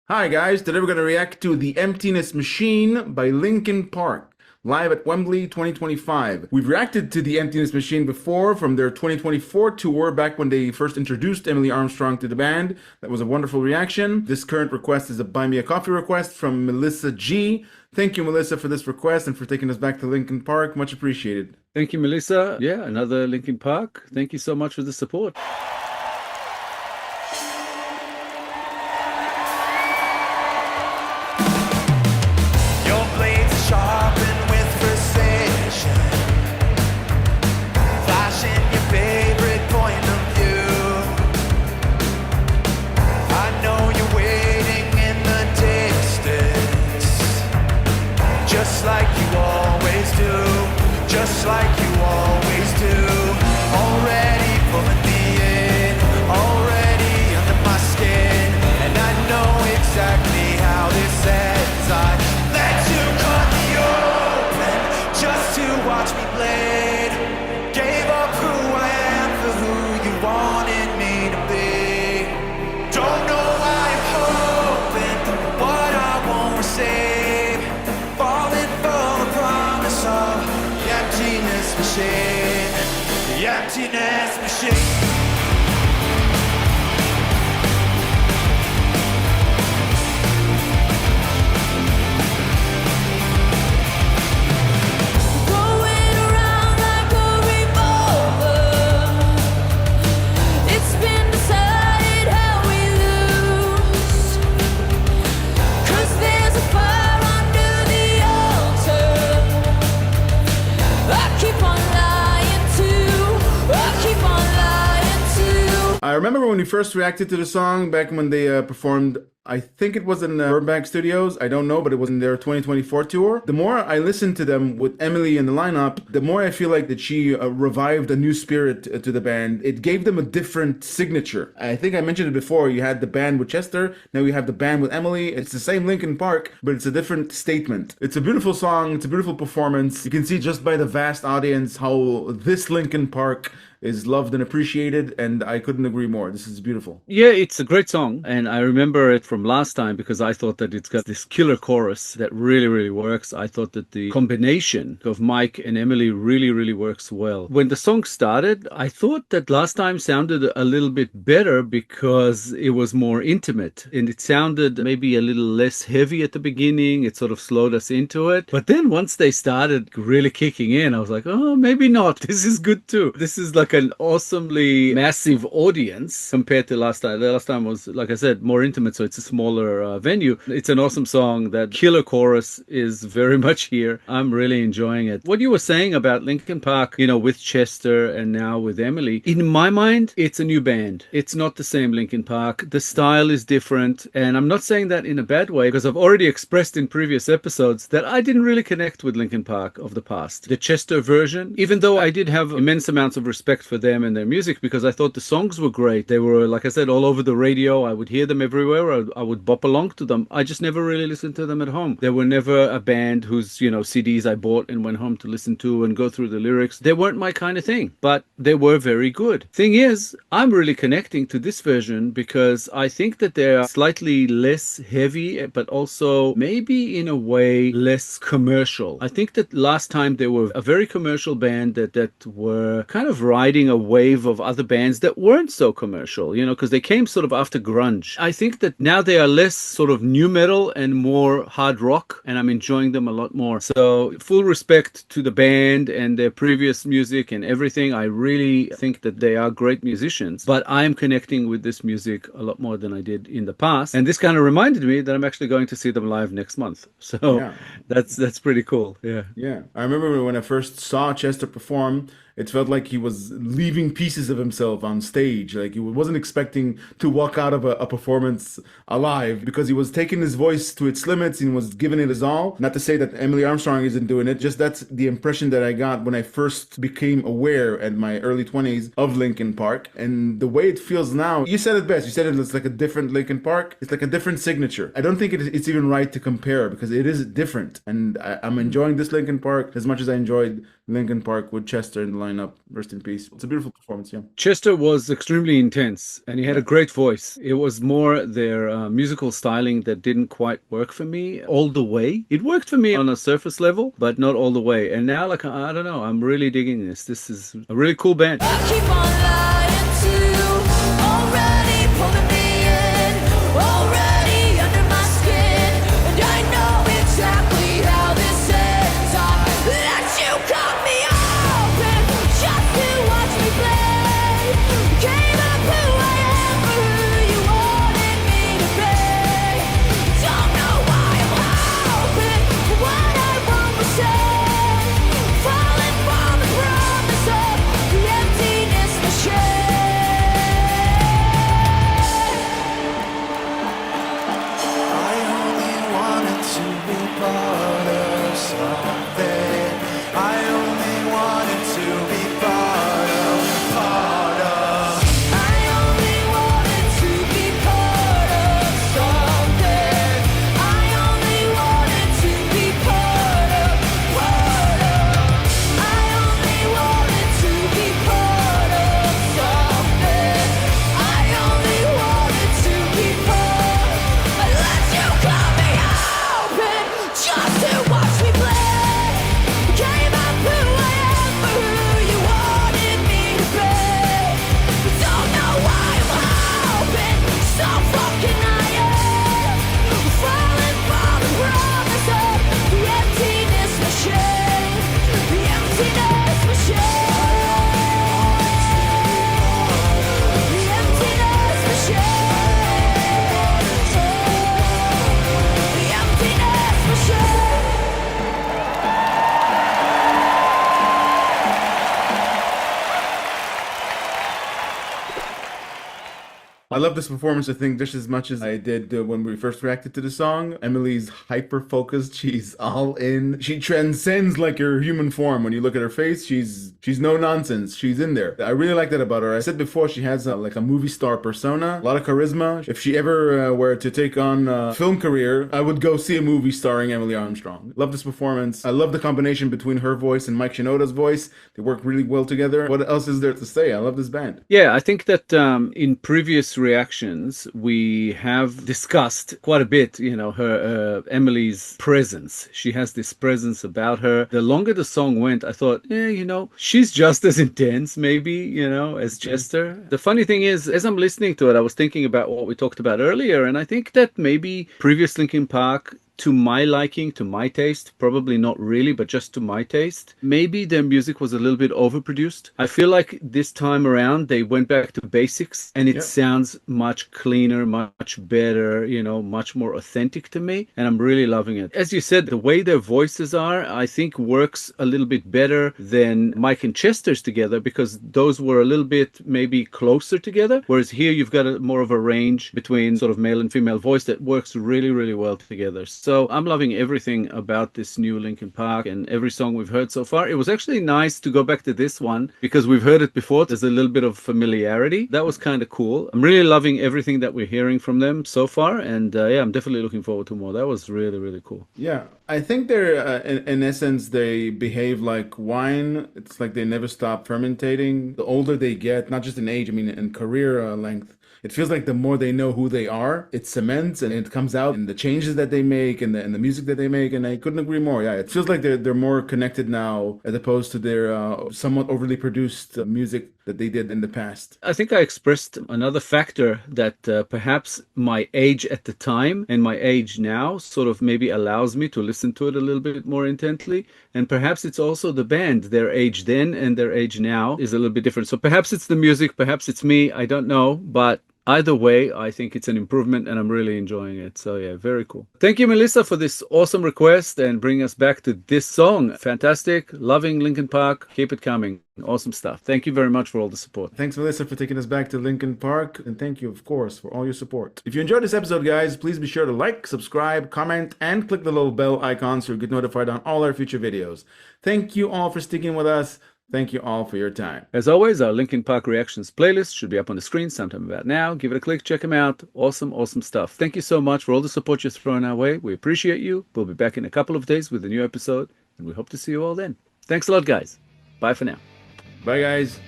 Hi guys, today we're going to react to The Emptiness Machine by Linkin Park, live at Wembley 2025. We've reacted to The Emptiness Machine before from their 2024 tour back when they first introduced Emily Armstrong to the band. That was a wonderful reaction. This current request is a Buy Me a Coffee request from MelissaG. Thank you, Melissa, for this request and for taking us back to Linkin Park. Much appreciated. Thank you, Melissa. Yeah, another Linkin Park. Thank you so much for the support. Your blades sharpen with precision, flashing your favorite point of view. I know you're waiting in the distance, just like you always do, just like you always do. Already pulling me in, already under my skin, and I know exactly how this ends. I let you cut me open just to watch me bleed. Gave up who I am for who you wanted me to be. Don't know why I'm hoping for what I won't receive. Falling for the promise of the emptiness machine. The emptiness machine. Going around like a revolver. It's been decided how we lose. 'Cause there's a fire under the altar. I keep on lying to. I keep on lying to. I remember when we first reacted to the song back when they performed, I think it was in Burbank Studios. I don't know, but it was in their 2024 tour. The more I listened to them with Emily in the lineup, the more I feel like that she revived a new spirit to the band. It gave them a different signature. I think I mentioned it before. You had the band with Chester, now you have the band with Emily. It's the same Linkin Park, but it's a different statement. It's a beautiful song. It's a beautiful performance. You can see just by the vast audience how this Linkin Park is loved and appreciated, and I couldn't agree more. This is beautiful. Yeah, it's a great song. And I remember it from last time because I thought that it's got this killer chorus that really, really works. I thought that the combination of Mike and Emily really, really works well. When the song started, I thought that last time sounded a little bit better because it was more intimate and it sounded maybe a little less heavy at the beginning. It sort of slowed us into it. But then once they started really kicking in, I was like, oh, maybe not. This is good too. This is like an awesomely massive audience compared to last time. The last time was, like I said, more intimate, so it's a smaller venue. It's an awesome song. That killer chorus is very much here. I'm really enjoying it. What you were saying about Linkin Park, with Chester and now with Emily, in my mind, it's a new band. It's not the same Linkin Park. The style is different, and I'm not saying that in a bad way because I've already expressed in previous episodes that I didn't really connect with Linkin Park of the past. The Chester version, even though I did have immense amounts of respect for them and their music because I thought the songs were great. They were, like I said, all over the radio. I would hear them everywhere. I would bop along to them. I just never really listened to them at home. They were never a band whose, CDs I bought and went home to listen to and go through the lyrics. They weren't my kind of thing, but they were very good. Thing is, I'm really connecting to this version because I think that they are slightly less heavy, but also maybe in a way less commercial. I think that last time they were a very commercial band that were kind of riding a wave of other bands that weren't so commercial, because they came sort of after grunge. I think that now they are less sort of new metal and more hard rock, and I'm enjoying them a lot more. So full respect to the band and their previous music and everything. I really think that they are great musicians, but I'm connecting with this music a lot more than I did in the past. And this kind of reminded me that I'm actually going to see them live next month. So Yeah. that's pretty cool. Yeah. Yeah. I remember when I first saw Chester perform, it felt like he was leaving pieces of himself on stage. Like he wasn't expecting to walk out of a performance alive because he was taking his voice to its limits and was giving it his all. Not to say that Emily Armstrong isn't doing it, just that's the impression that I got when I first became aware at my early 20s of Linkin Park. And the way it feels now, you said it best. You said it's like a different Linkin Park. It's like a different signature. I don't think it's even right to compare because it is different. And I'm enjoying this Linkin Park as much as I enjoyed Linkin Park with Chester in the lineup. Rest in peace. It's a beautiful performance, yeah. Chester was extremely intense and he had a great voice. It was more their musical styling that didn't quite work for me all the way. It worked for me on a surface level, but not all the way. And now, like, I don't know, I'm really digging this. This is a really cool band. I keep on lying to already pulling me in, already under my skin, and I know exactly how this ends. I let you cut me open just to watch me play. Gave up who I am for who you wanted me to be. Don't know why I'm hoping for what I won't say. Falling for the promise of the emptiness machine. I only wanted to be part of something. I only wanted to be part of. I only wanted to be part of something. I only wanted to be part of. I only wanted to be part of something. I only wanted to be part. I let you cut me open just to watch me play. Gave up who I am for who you wanted me to be. Don't know why I'm hoping so fucking I am. Falling for the promise of the emptiness machine. The emptiness machine. The emptiness machine. The emptiness machine. I love this performance, I think, just as much as I did when we first reacted to the song. Emily's hyper-focused. She's all in. She transcends like her human form. When you look at her face, she's no nonsense. She's in there. I really like that about her. I said before, she has like a movie star persona, a lot of charisma. If she ever were to take on a film career, I would go see a movie starring Emily Armstrong. Love this performance. I love the combination between her voice and Mike Shinoda's voice. They work really well together. What else is there to say? I love this band. Yeah, I think that in previous reactions, we have discussed quite a bit, you know, her Emily's presence. She has this presence about her. The longer the song went, I thought, you know, she's just as intense, maybe, you know, as Chester. The funny thing is, as I'm listening to it, I was thinking about what we talked about earlier, and I think that maybe previous Linkin Park, to my liking, to my taste, probably not really, but just to my taste, maybe their music was a little bit overproduced. I feel like this time around they went back to basics and it sounds much cleaner, much better, you know, much more authentic to me, and I'm really loving it. As you said, the way their voices are, I think works a little bit better than Mike and Chester's together, because those were a little bit maybe closer together, whereas here you've got more of a range between sort of male and female voice that works really, really well together. So I'm loving everything about this new Linkin Park and every song we've heard so far. It was actually nice to go back to this one because we've heard it before. There's a little bit of familiarity. That was kind of cool. I'm really loving everything that we're hearing from them so far. And yeah, I'm definitely looking forward to more. That was really, really cool. Yeah, I think they're, in essence, they behave like wine. It's like they never stop fermentating. The older they get, not just in age, I mean in career length, it feels like the more they know who they are, it cements and it comes out in the changes that they make and the music that they make. And I couldn't agree more. Yeah, it feels like they're more connected now as opposed to their somewhat overly produced music that they did in the past. I think I expressed another factor that perhaps my age at the time and my age now sort of maybe allows me to listen to it a little bit more intently. And perhaps it's also the band. Their age then and their age now is a little bit different. So perhaps it's the music, perhaps it's me, I don't know. But either way, I think it's an improvement and I'm really enjoying it. So yeah, very cool. Thank you, Melissa, for this awesome request and bringing us back to this song. Fantastic. Loving Linkin Park. Keep it coming. Awesome stuff. Thank you very much for all the support. Thanks, Melissa, for taking us back to Linkin Park. And thank you, of course, for all your support. If you enjoyed this episode, guys, please be sure to like, subscribe, comment, and click the little bell icon so you get notified on all our future videos. Thank you all for sticking with us. Thank you all for your time. As always, our Linkin Park Reactions playlist should be up on the screen sometime about now. Give it a click, check them out. Awesome, awesome stuff. Thank you so much for all the support you're throwing our way. We appreciate you. We'll be back in a couple of days with a new episode, and we hope to see you all then. Thanks a lot, guys. Bye for now. Bye, guys.